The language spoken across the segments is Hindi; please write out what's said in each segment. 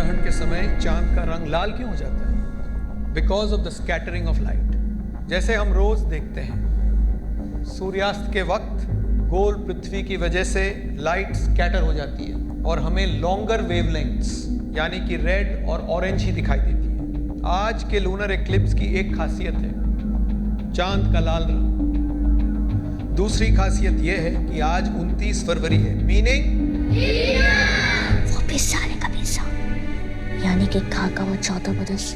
ग्रहण के समय चांद का रंग लाल क्यों हो जाता है? Because of the scattering of light. जैसे हम रोज देखते हैं सूर्यास्त के वक्त गोल पृथ्वी की वजह से लाइट स्कैटर हो जाती है और हमें लॉन्गर वेवलेंथ्स यानी कि रेड और ऑरेंज ही दिखाई देती है। आज के लूनर एक्लिप्स की एक खासियत है चांद का लाल रंग। दूसरी खासियत यह है कि आज 29 फरवरी है, मीनिंग वो भी साले का पैसा, यानी कि खाका वो 14 बरस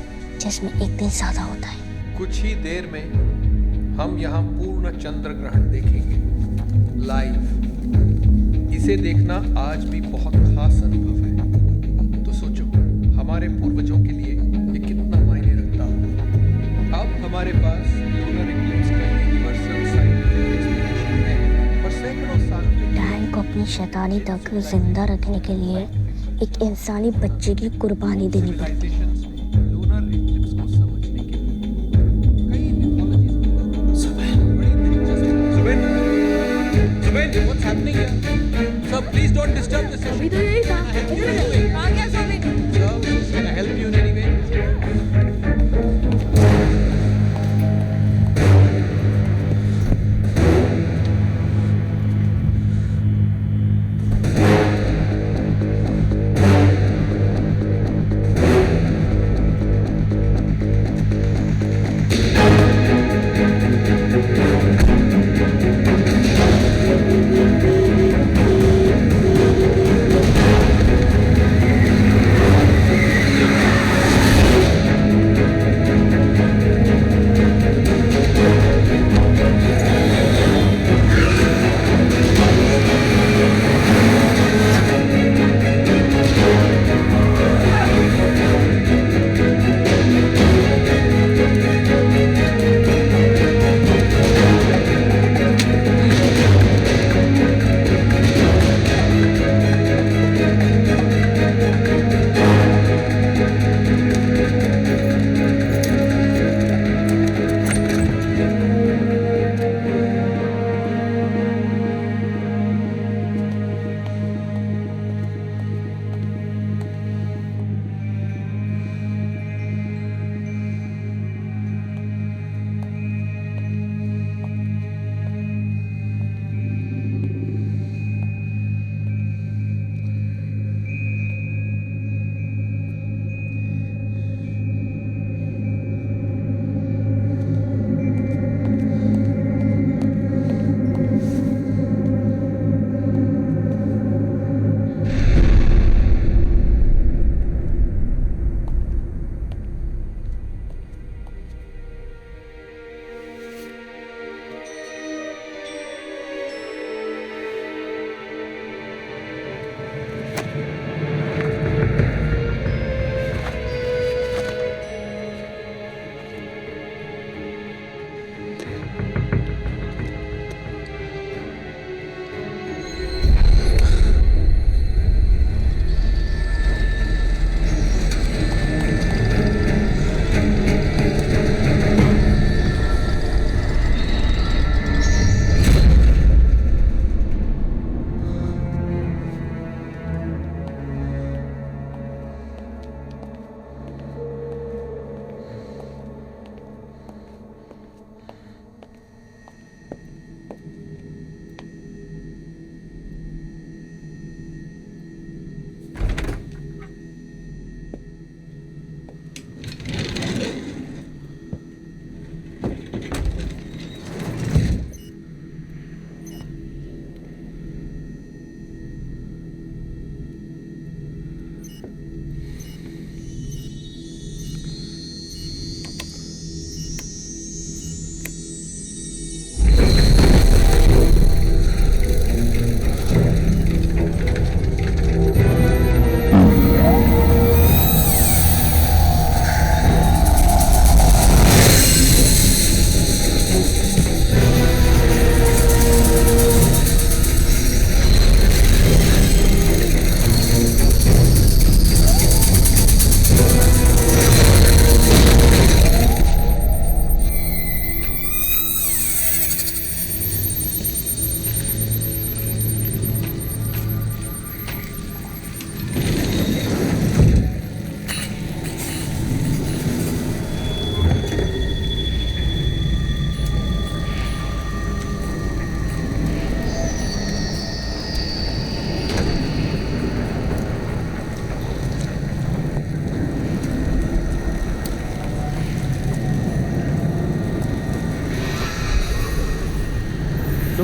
जिसमें एक दिन ज्यादा होता है। कुछ ही देर में हम यहाँ पूर्ण चंद्र ग्रहण देखेंगे लाइव। इसे देखना आज भी बहुत खास अनुभव है। तो सोचो हमारे पूर्वजों के लिए ये कितना मायने रखता होगा। अब हमारे पास लूनर एक्लिप्स का यूनिवर्सल साइंटिफिक एक्सप्लेनेशन है और सैकड़ों साल डैन को अपनी शैतानी तक जिंदा रखने के लिए एक इंसानी बच्चे की कुर्बानी देनी पड़ती है। लूनर एक्लिप्स को समझने के लिए कई mythologies Subin, what's happening here? Sir, please don't disturb the session. अभी तो यही था। आ गया Sir, can I help you in any way?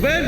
Zubeen!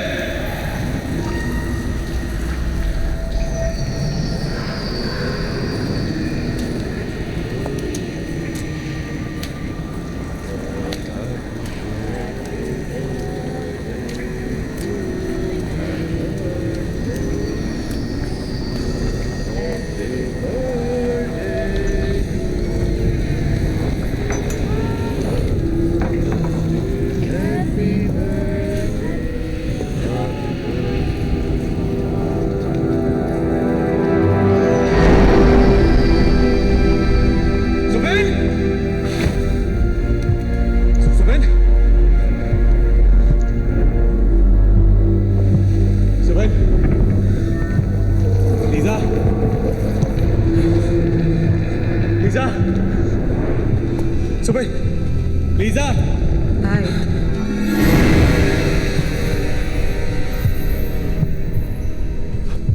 सुबह लीजा हाय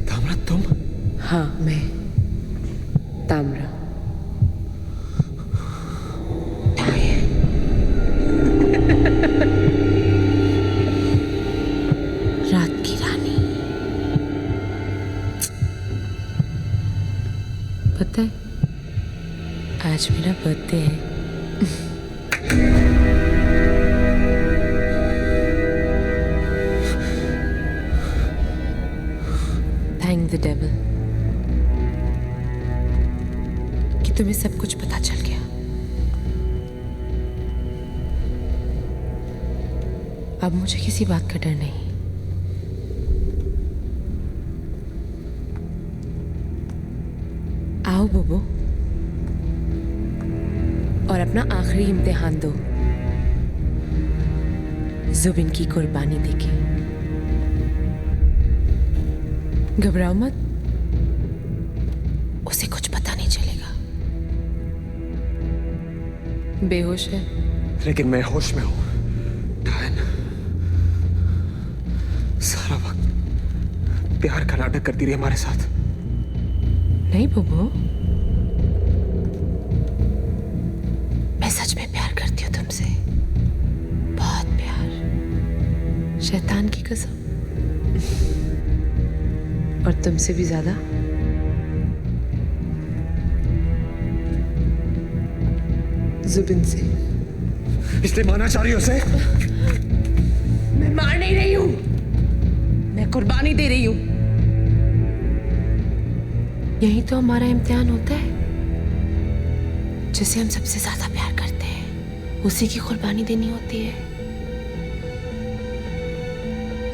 ताम्रा तुम? हाँ मैं ताम्रा। रात की रानी। पता है आज मेरा बर्थडे है। थैंक द डेविल कि तुम्हें सब कुछ पता चल गया। अब मुझे किसी बात का डर नहीं। आओ बुबू और अपना आखिरी इम्तिहान दो जुबिन की कुर्बानी देके। घबराओ मत, उसे कुछ पता नहीं चलेगा। बेहोश है लेकिन मैं होश में हूं। डायन सारा वक्त प्यार का नाटक करती रही हमारे साथ। नहीं बुबू, मैं सच में प्यार करती हूँ तुमसे, बहुत प्यार, शैतान की कसम। और तुमसे भी ज्यादा। जुबिन से। इसलिए मारना चाह रही हो उसे? मैं मार नहीं रही हूं, मैं कुर्बानी दे रही हूं। यही तो हमारा इम्तिहान होता है। जिसे हम सबसे ज्यादा प्यार करते हैं उसी की कुर्बानी देनी होती है।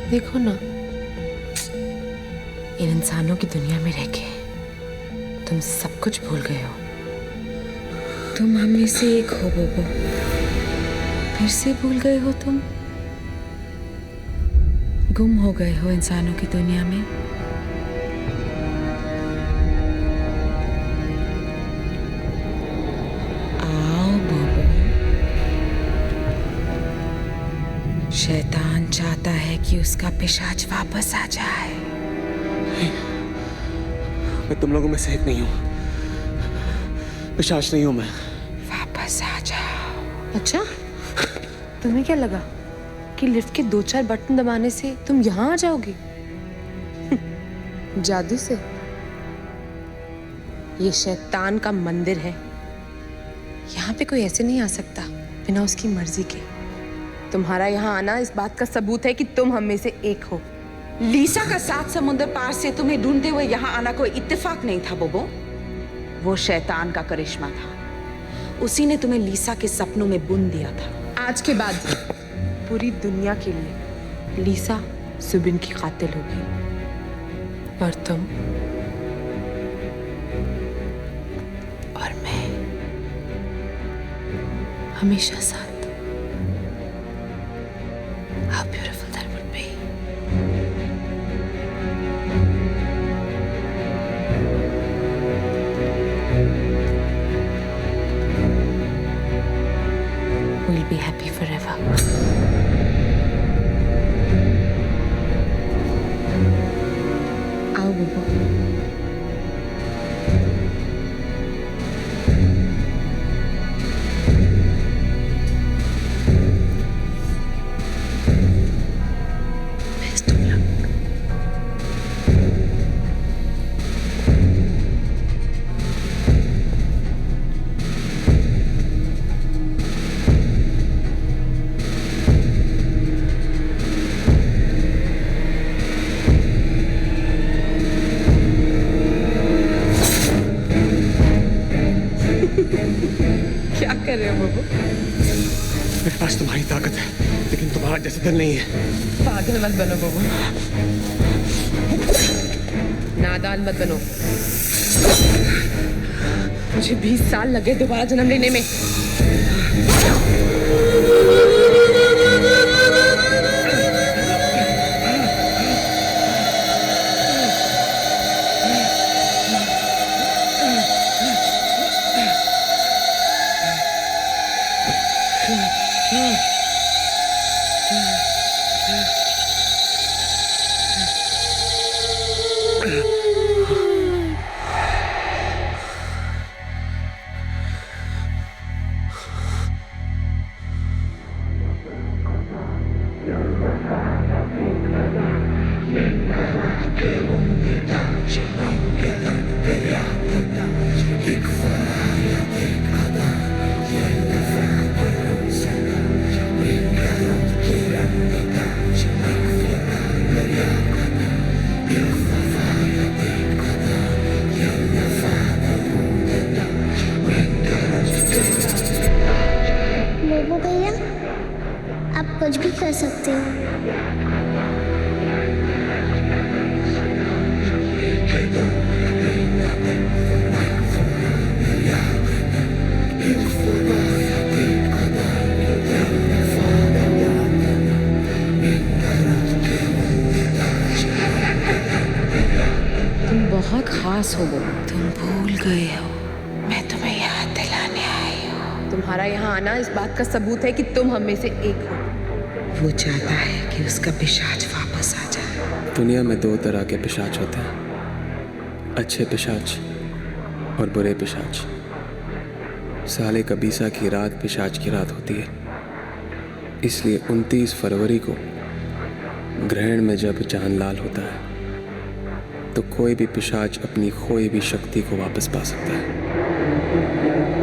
देखो ना, इन इंसानों की दुनिया में रह के तुम सब कुछ भूल गए हो। तुम हम में से एक हो बोबो, फिर से भूल गए हो। तुम गुम हो गए हो इंसानों की दुनिया में। आओ बोबो, शैतान चाहता है कि उसका पिशाच वापस आ जाए। मैं तुम लोगों में से एक नहीं हूं, पिशाच नहीं हूं मैं। वापस आ जाओ। अच्छा, तुम्हें क्या लगा कि लिफ्ट के 2-4 बटन दबाने से तुम यहाँ आ जाओगे? जादू से? ये शैतान का मंदिर है। यहाँ पे कोई ऐसे नहीं आ सकता बिना उसकी मर्जी के। तुम्हारा यहाँ आना इस बात का सबूत है कि तुम हम में से एक हो। लीसा का 7 समुद्र पार से तुम्हें ढूंढते हुए यहाँ आना कोई इत्तेफाक नहीं था बोबो। वो शैतान का करिश्मा था। उसी ने तुम्हें लीसा के सपनों में बुन दिया था। आज के बाद पूरी दुनिया के लिए लीसा जुबिन की कातिल होगी और तुम और मैं हमेशा साथ। How beautiful that would be. We'll be happy forever. आओ बुबू। क्या कर रहे हो बबू? मेरे पास तुम्हारी ताकत है, लेकिन तुम्हारा जैसा दिल नहीं है। पागल मत बनो बबू, नादान मत बनो। मुझे 20 साल लगे दोबारा जन्म लेने में। बोबो भैया, आप कुछ भी कर सकते हो। तुम बहुत खास हो बबू। तुम भूल गए हो, मैं तुम्हें याद दिलाने आई हूँ। तुम्हारा यहाँ आना इस बात का सबूत है कि तुम हम में से एक हो। वो चाहता है कि उसका पिशाच वापस आ जाए। दुनिया में दो तरह के पिशाच होते हैं, अच्छे पिशाच और बुरे पिशाच। साले कबीसा की रात पिशाच की रात होती है, इसलिए 29 फरवरी को ग्रहण में जब चांद लाल होता है तो कोई भी पिशाच अपनी खोई हुई शक्ति को वापस पा सकता है।